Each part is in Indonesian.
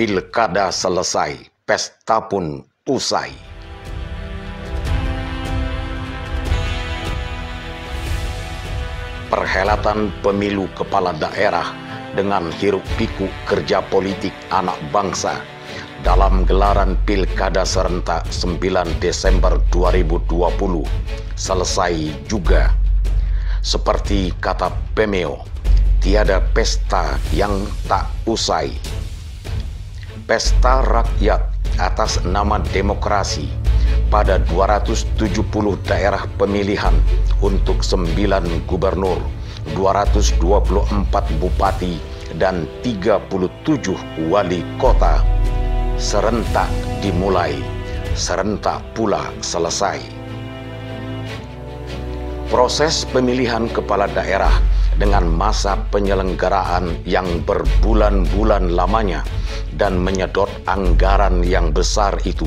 Pilkada selesai, pesta pun usai. Perhelatan pemilu kepala daerah dengan hiruk-pikuk kerja politik anak bangsa dalam gelaran Pilkada serentak 9 Desember 2020 selesai juga. Seperti kata Pemeo, tiada pesta yang tak usai. Pesta rakyat atas nama demokrasi pada 270 daerah pemilihan untuk 9 gubernur, 224 bupati, dan 37 wali kota serentak dimulai, serentak pula selesai. Proses pemilihan kepala daerah dengan masa penyelenggaraan yang berbulan-bulan lamanya dan menyedot anggaran yang besar itu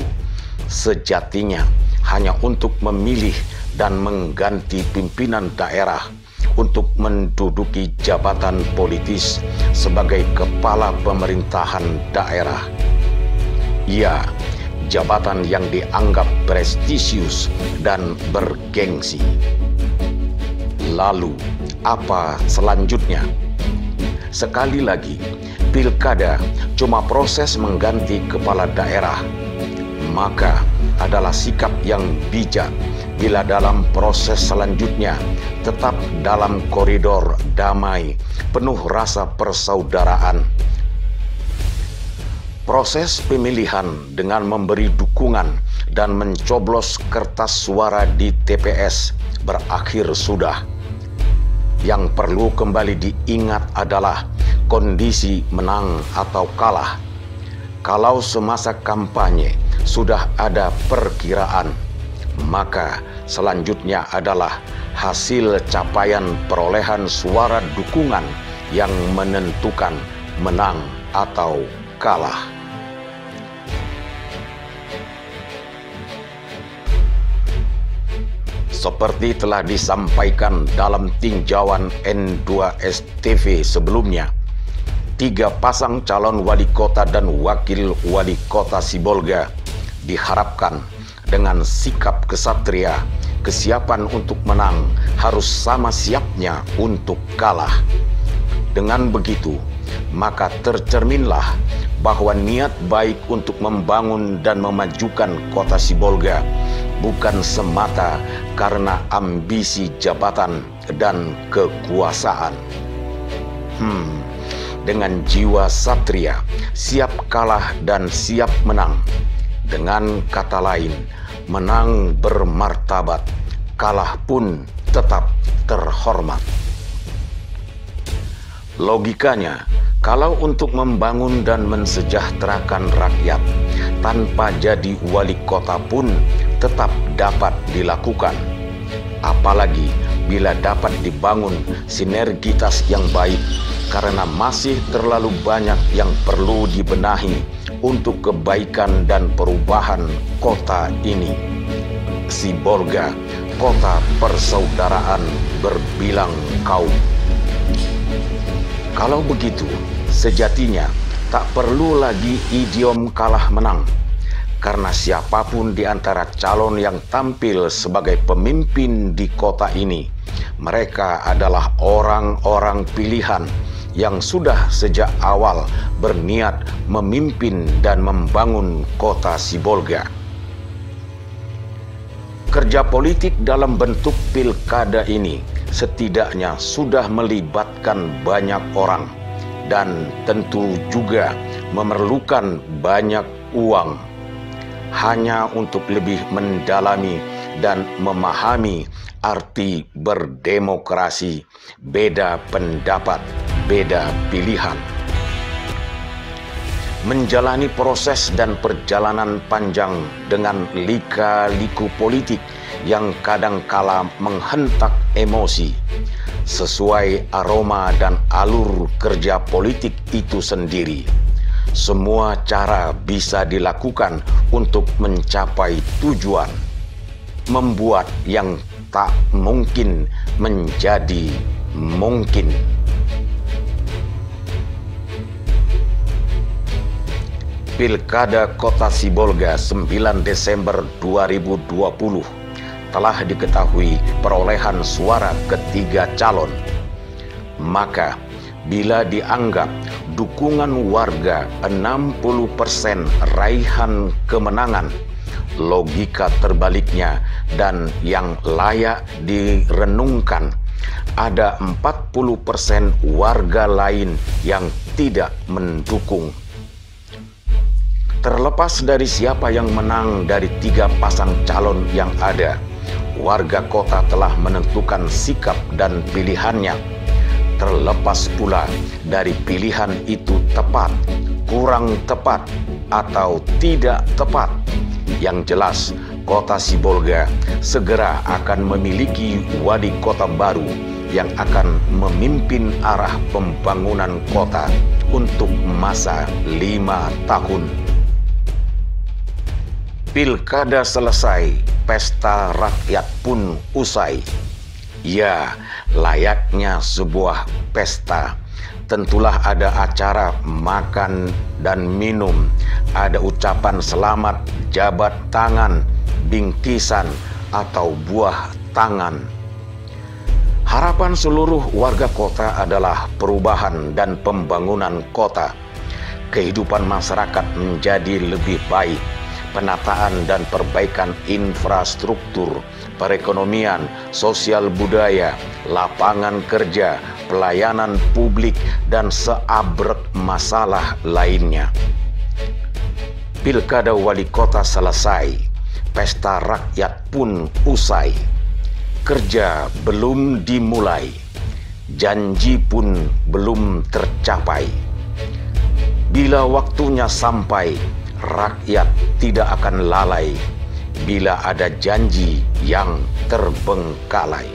sejatinya hanya untuk memilih dan mengganti pimpinan daerah untuk menduduki jabatan politis sebagai kepala pemerintahan daerah. Ya, jabatan yang dianggap prestisius dan bergengsi. Lalu, apa selanjutnya? Sekali lagi, pilkada cuma proses mengganti kepala daerah. Maka adalah sikap yang bijak bila dalam proses selanjutnya tetap dalam koridor damai, penuh rasa persaudaraan. Proses pemilihan dengan memberi dukungan dan mencoblos kertas suara di TPS berakhir sudah. Yang perlu kembali diingat adalah kondisi menang atau kalah. Kalau semasa kampanye sudah ada perkiraan, maka selanjutnya adalah hasil capaian perolehan suara dukungan yang menentukan menang atau kalah. Seperti telah disampaikan dalam tinjauan N2STV sebelumnya, 3 pasang calon wali kota dan wakil wali kota Sibolga diharapkan dengan sikap kesatria, kesiapan untuk menang harus sama siapnya untuk kalah. Dengan begitu, maka tercerminlah bahwa niat baik untuk membangun dan memajukan kota Sibolga bukan semata karena ambisi jabatan dan kekuasaan. Dengan jiwa satria, siap kalah dan siap menang. Dengan kata lain, menang bermartabat, kalah pun tetap terhormat. Logikanya, kalau untuk membangun dan mensejahterakan rakyat, tanpa jadi wali kota pun tetap dapat dilakukan. Apalagi bila dapat dibangun sinergitas yang baik, karena masih terlalu banyak yang perlu dibenahi untuk kebaikan dan perubahan kota ini. Sibolga, kota persaudaraan berbilang kaum. Kalau begitu, sejatinya tak perlu lagi idiom kalah menang, karena siapapun di antara calon yang tampil sebagai pemimpin di kota ini, mereka adalah orang-orang pilihan yang sudah sejak awal berniat memimpin dan membangun kota Sibolga. Kerja politik dalam bentuk pilkada ini setidaknya sudah melibatkan banyak orang dan tentu juga memerlukan banyak uang hanya untuk lebih mendalami dan memahami arti berdemokrasi, beda pendapat, beda pilihan. Menjalani proses dan perjalanan panjang dengan lika-liku politik yang kadangkala menghentak emosi, sesuai aroma dan alur kerja politik itu sendiri. Semua cara bisa dilakukan untuk mencapai tujuan, membuat yang tak mungkin menjadi mungkin. Pilkada Kota Sibolga 9 Desember 2020 telah diketahui perolehan suara ketiga calon. Maka bila dianggap dukungan warga 60% raihan kemenangan, logika terbaliknya dan yang layak direnungkan, ada 40% warga lain yang tidak mendukung. Terlepas dari siapa yang menang dari tiga pasang calon yang ada, warga kota telah menentukan sikap dan pilihannya. Terlepas pula dari pilihan itu tepat, kurang tepat, atau tidak tepat, yang jelas Kota Sibolga segera akan memiliki wali kota baru yang akan memimpin arah pembangunan kota untuk masa 5 tahun. Pilkada selesai, pesta rakyat pun usai. Ya, layaknya sebuah pesta. Tentulah ada acara makan dan minum, ada ucapan selamat, jabat tangan, bingkisan, atau buah tangan. Harapan seluruh warga kota adalah perubahan dan pembangunan kota. Kehidupan masyarakat menjadi lebih baik. Penataan dan perbaikan infrastruktur, perekonomian, sosial budaya, lapangan kerja, pelayanan publik, dan seabrek masalah lainnya. Pilkada wali kota selesai, pesta rakyat pun usai. Kerja belum dimulai, janji pun belum tercapai. Bila waktunya sampai, rakyat tidak akan lalai bila ada janji yang terbengkalai.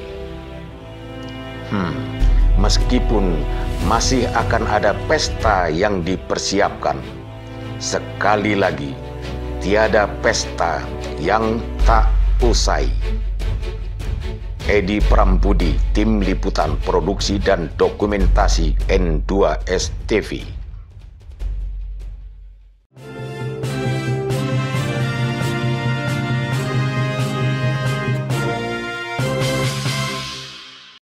Meskipun masih akan ada pesta yang dipersiapkan, sekali lagi tiada pesta yang tak usai. Edi Prambudi, Tim Liputan Produksi dan Dokumentasi N2STV.